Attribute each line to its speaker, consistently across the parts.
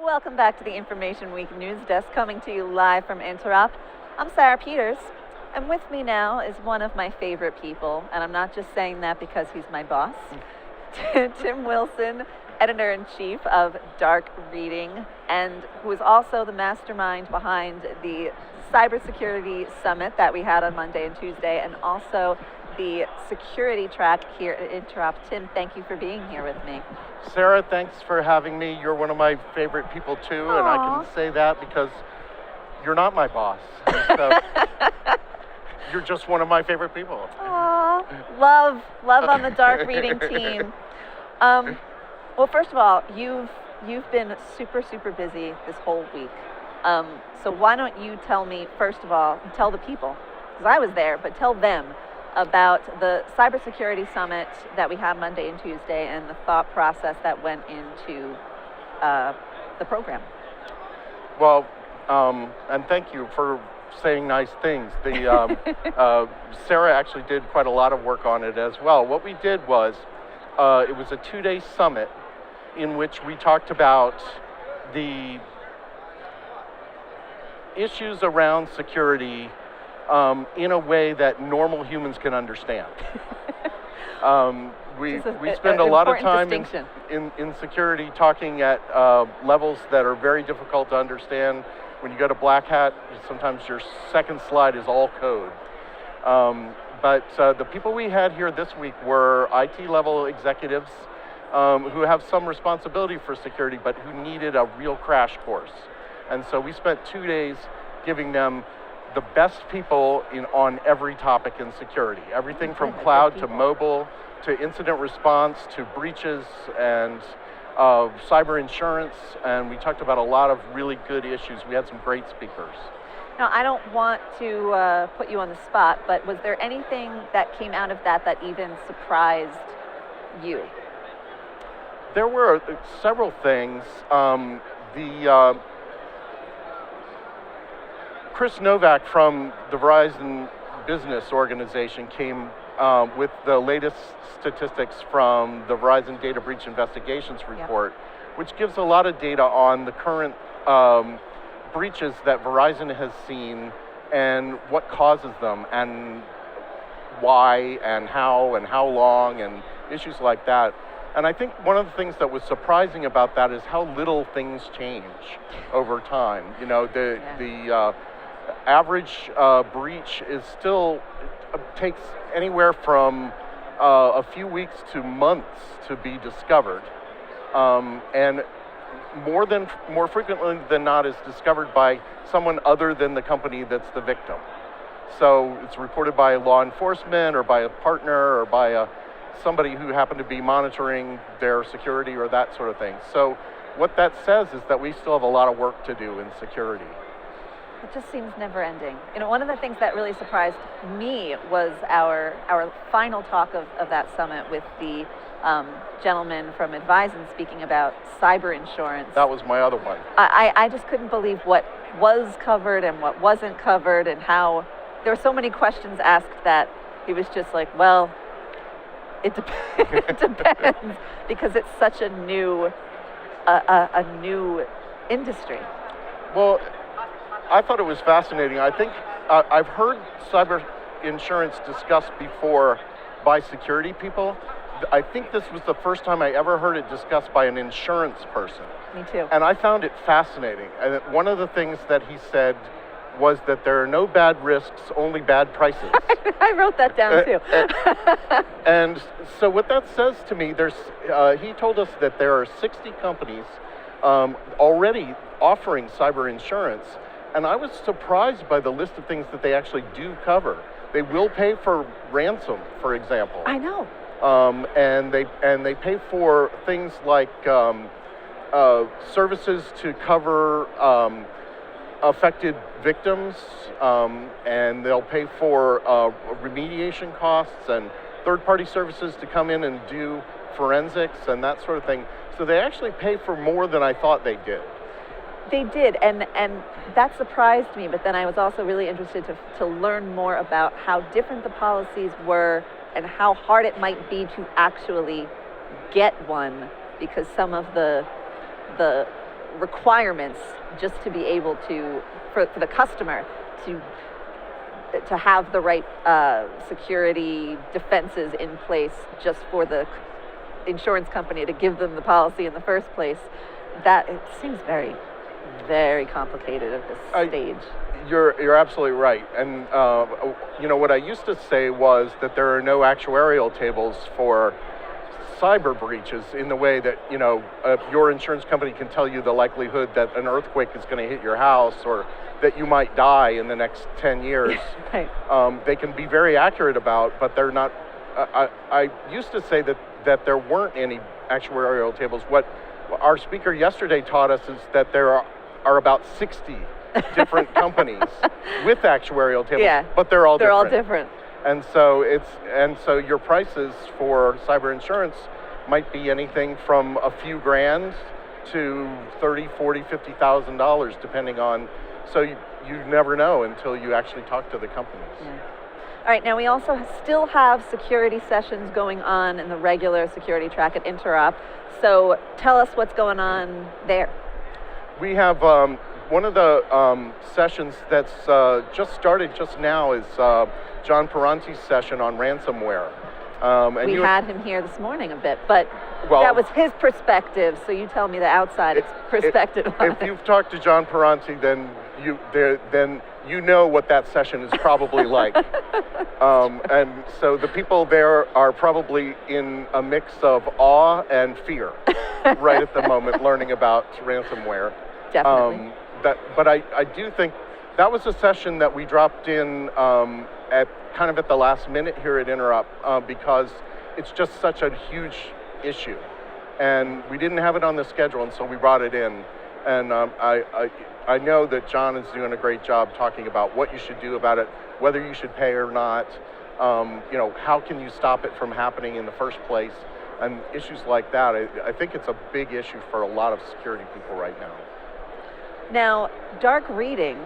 Speaker 1: Welcome back to the Information Week News Desk, coming to you live from Interop. I'm Sarah Peters, and with me now is one of my favorite people, and I'm not just saying that because he's my boss, Tim Wilson, Editor-in-Chief of Dark Reading, and who is also the mastermind behind the Cybersecurity Summit that we had on Monday and Tuesday, and also the security track here at Interop. Tim, thank you for being here with me.
Speaker 2: Sarah, thanks for having me. You're one of my favorite people too.
Speaker 1: Aww.
Speaker 2: And I can say that because you're not my boss. So you're just one of my favorite people.
Speaker 1: Aww, love on the Dark Reading team. Well, first of all, you've been super busy this whole week. So why don't you tell me, first of all, tell the people, because I was there, but tell them about the Cybersecurity Summit that we had Monday and Tuesday and the thought process that went into the program.
Speaker 2: Well, and thank you for saying nice things. Sarah actually did quite a lot of work on it as well. What we did was, it was a 2-day summit in which we talked about the issues around security in a way that normal humans can understand. We spend a lot of time in security talking at levels that are very difficult to understand. When you go to Black Hat, sometimes your second slide is all code. But the people we had here this week were IT level executives who have some responsibility for security, but who needed a real crash course. And so we spent 2 days giving them the best people on every topic in security. Everything from cloud to mobile, to incident response, to breaches, and cyber insurance. And we talked about a lot of really good issues. We had some great speakers.
Speaker 1: Now, I don't want to put you on the spot, but was there anything that came out of that even surprised you?
Speaker 2: There were several things. Chris Novak from the Verizon Business Organization came with the latest statistics from the Verizon Data Breach Investigations Report, which gives a lot of data on the current breaches that Verizon has seen and what causes them and why and how long and issues like that. And I think one of the things that was surprising about that is how little things change over time. You know, the average breach is still takes anywhere from a few weeks to months to be discovered, and more frequently than not is discovered by someone other than the company that's the victim. So it's reported by law enforcement or by a partner or by somebody who happened to be monitoring their security or that sort of thing. So what that says is that we still have a lot of work to do in security.
Speaker 1: It just seems never ending. You know, one of the things that really surprised me was our final talk of that summit with the gentleman from Advisen speaking about cyber insurance.
Speaker 2: That was my other one.
Speaker 1: I just couldn't believe what was covered and what wasn't covered, and how there were so many questions asked that he was just like, well, it depends, because it's such a new industry.
Speaker 2: Well, I thought it was fascinating. I think I've heard cyber insurance discussed before by security people. I think this was the first time I ever heard it discussed by an insurance person.
Speaker 1: Me too.
Speaker 2: And I found it fascinating. And one of the things that he said was that there are no bad risks, only bad prices.
Speaker 1: I wrote that down too.
Speaker 2: And so what that says to me, he told us that there are 60 companies already offering cyber insurance. And I was surprised by the list of things that they actually do cover. They will pay for ransom, for example.
Speaker 1: I know.
Speaker 2: And they pay for things like services to cover affected victims, and they'll pay for remediation costs and third-party services to come in and do forensics and that sort of thing. So they actually pay for more than I thought they did.
Speaker 1: They did, and that surprised me, but then I was also really interested to learn more about how different the policies were and how hard it might be to actually get one, because some of the requirements just to be able to, for the customer to have the right security defenses in place just for the insurance company to give them the policy in the first place. That it seems very, very complicated at this stage.
Speaker 2: You're absolutely right. And what I used to say was that there are no actuarial tables for cyber breaches in the way that your insurance company can tell you the likelihood that an earthquake is going to hit your house or that you might die in the next 10 years.
Speaker 1: Right.
Speaker 2: They can be very accurate about, but they're not. I used to say that there weren't any actuarial tables. What our speaker yesterday taught us is that there are about 60 different companies with actuarial tables, but they're all different. And so your prices for cyber insurance might be anything from a few grand to $30,000, $40,000, $50,000, depending on. So you never know until you actually talk to the companies.
Speaker 1: Yeah. All right, now we also still have security sessions going on in the regular security track at Interop. So tell us what's going on there.
Speaker 2: We have one of the sessions that's just started just now is John Paranti's session on ransomware.
Speaker 1: We had him here this morning a bit, but that was his perspective, so you tell me the outside perspective.
Speaker 2: If you've talked to John Paranti, then you know what that session is probably like. And so the people there are probably in a mix of awe and fear right at the moment, learning about ransomware.
Speaker 1: Definitely.
Speaker 2: But I do think that was a session that we dropped in at the last minute here at Interop because it's just such a huge issue. And we didn't have it on the schedule, and so we brought it in. And I know that John is doing a great job talking about what you should do about it, whether you should pay or not, how can you stop it from happening in the first place, and issues like that. I think it's a big issue for a lot of security people right now.
Speaker 1: Now, dark reading,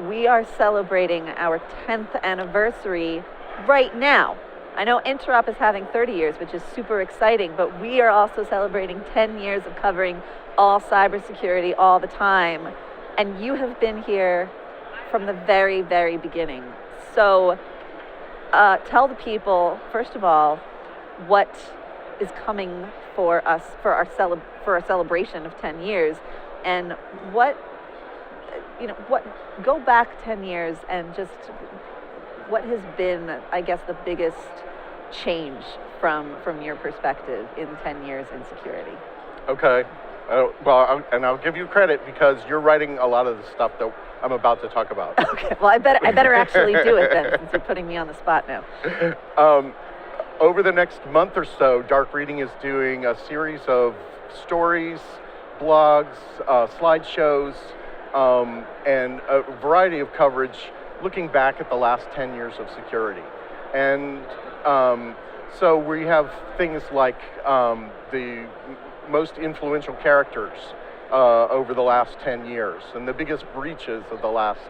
Speaker 1: we are celebrating our 10th anniversary right now. I know Interop is having 30 years, which is super exciting, but we are also celebrating 10 years of covering all cybersecurity all the time. And you have been here from the very, very beginning. So tell the people, first of all, what is coming for us for our celebration of 10 years, and go back 10 years and just what has been, I guess, the biggest change from your perspective in 10 years in security.
Speaker 2: Okay. I'll give you credit because you're writing a lot of the stuff that I'm about to talk about.
Speaker 1: Okay. Well, I better actually do it then, since you're putting me on the spot now.
Speaker 2: Over the next month or so, Dark Reading is doing a series of stories, blogs, slideshows, and a variety of coverage looking back at the last 10 years of security. And so we have things like the most influential characters over the last 10 years, and the biggest breaches of the last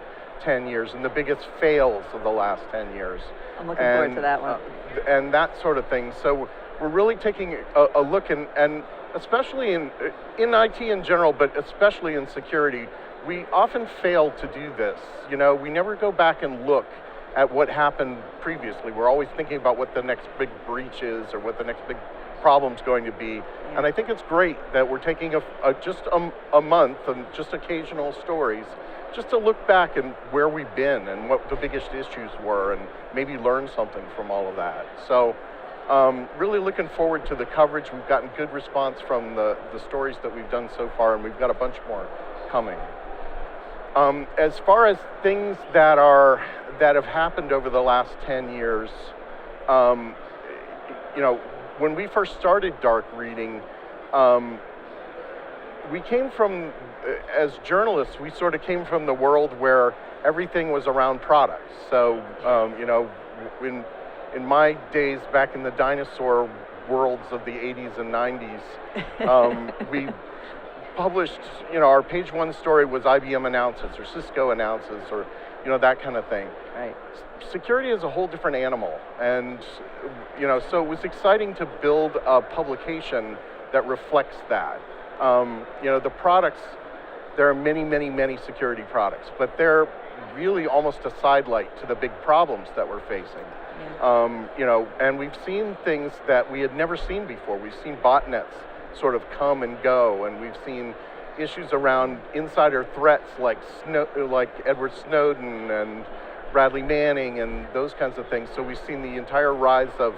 Speaker 2: 10 years, and the biggest fails of the last 10 years.
Speaker 1: I'm looking forward to that one.
Speaker 2: And that sort of thing. So we're really taking a look, and especially in IT in general, but especially in security, we often fail to do this. We never go back and look at what happened previously. We're always thinking about what the next big breach is or what the next big problem's going to be. Yeah. And I think it's great that we're taking just a month and just occasional stories just to look back and where we've been and what the biggest issues were and maybe learn something from all of that. So really looking forward to the coverage. We've gotten good response from the stories that we've done so far, and we've got a bunch more coming. As far as things that have happened over the last 10 years, when we first started Dark Reading, we came from, as journalists, we sort of came from the world where everything was around products. So, in my days back in the dinosaur worlds of the 80s and 90s, we published, our page one story was IBM announces or Cisco announces or, that kind of thing.
Speaker 1: Right.
Speaker 2: Security is a whole different animal. And, so it was exciting to build a publication that reflects that. The products, there are many, many, many security products, but they're really almost a sidelight to the big problems that we're facing.
Speaker 1: Yeah.
Speaker 2: And we've seen things that we had never seen before. We've seen botnets sort of come and go, and we've seen issues around insider threats like Edward Snowden and Bradley Manning and those kinds of things. So we've seen the entire rise of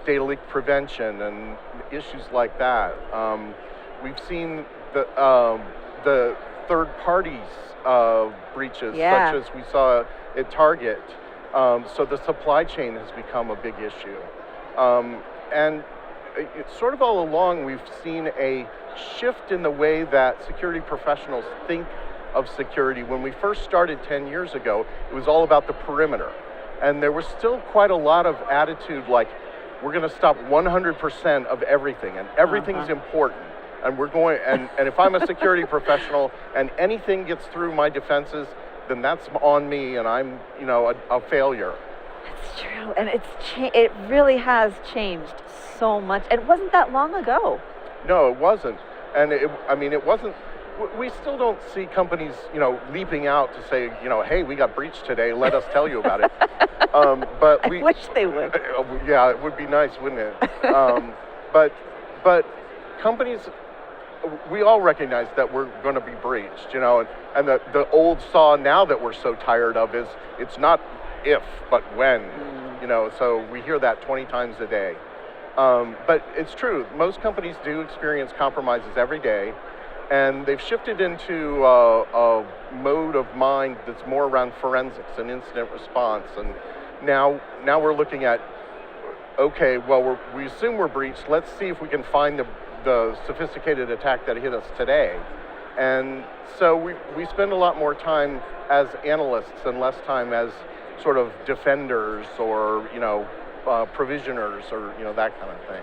Speaker 2: data leak prevention and issues like that. We've seen the third parties breaches,
Speaker 1: Yeah.
Speaker 2: such as we saw at Target. So the supply chain has become a big issue. And it's sort of all along we've seen a shift in the way that security professionals think of security. When we first started 10 years ago, it was all about the perimeter. And there was still quite a lot of attitude like, we're going to stop 100% of everything, and everything's important. And we're going, and if I'm a security professional and anything gets through my defenses, then that's on me, and I'm, a failure.
Speaker 1: It's true, and it really has changed so much. It wasn't that long ago.
Speaker 2: No, it wasn't. And it wasn't, we still don't see companies, leaping out to say, hey, we got breached today, let us tell you about it. But
Speaker 1: I wish they would.
Speaker 2: Yeah, it would be nice, wouldn't it? But companies, we all recognize that we're going to be breached, and the old saw now that we're so tired of is, it's not if, but when, so we hear that 20 times a day. But it's true, most companies do experience compromises every day, and they've shifted into a mode of mind that's more around forensics and incident response. And now we're looking at, okay, well, we assume we're breached, let's see if we can find the sophisticated attack that hit us today. And so we spend a lot more time as analysts and less time as sort of defenders or, provisioners or, that kind of thing.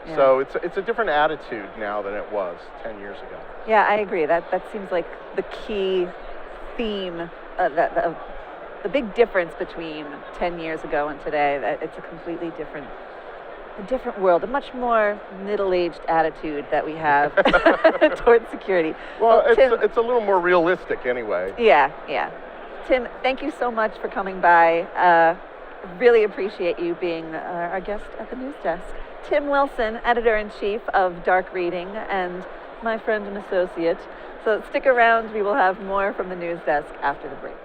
Speaker 1: Yeah.
Speaker 2: So it's a different attitude now than it was 10 years ago.
Speaker 1: Yeah, I agree. That seems like the key theme, the big difference between 10 years ago and today. That it's a completely different world, a much more middle-aged attitude that we have towards security.
Speaker 2: Well,
Speaker 1: Tim,
Speaker 2: it's a little more realistic anyway.
Speaker 1: Yeah. Tim, thank you so much for coming by. Really appreciate you being our guest at the news desk. Tim Wilson, editor-in-chief of Dark Reading, and my friend and associate. So stick around, we will have more from the news desk after the break.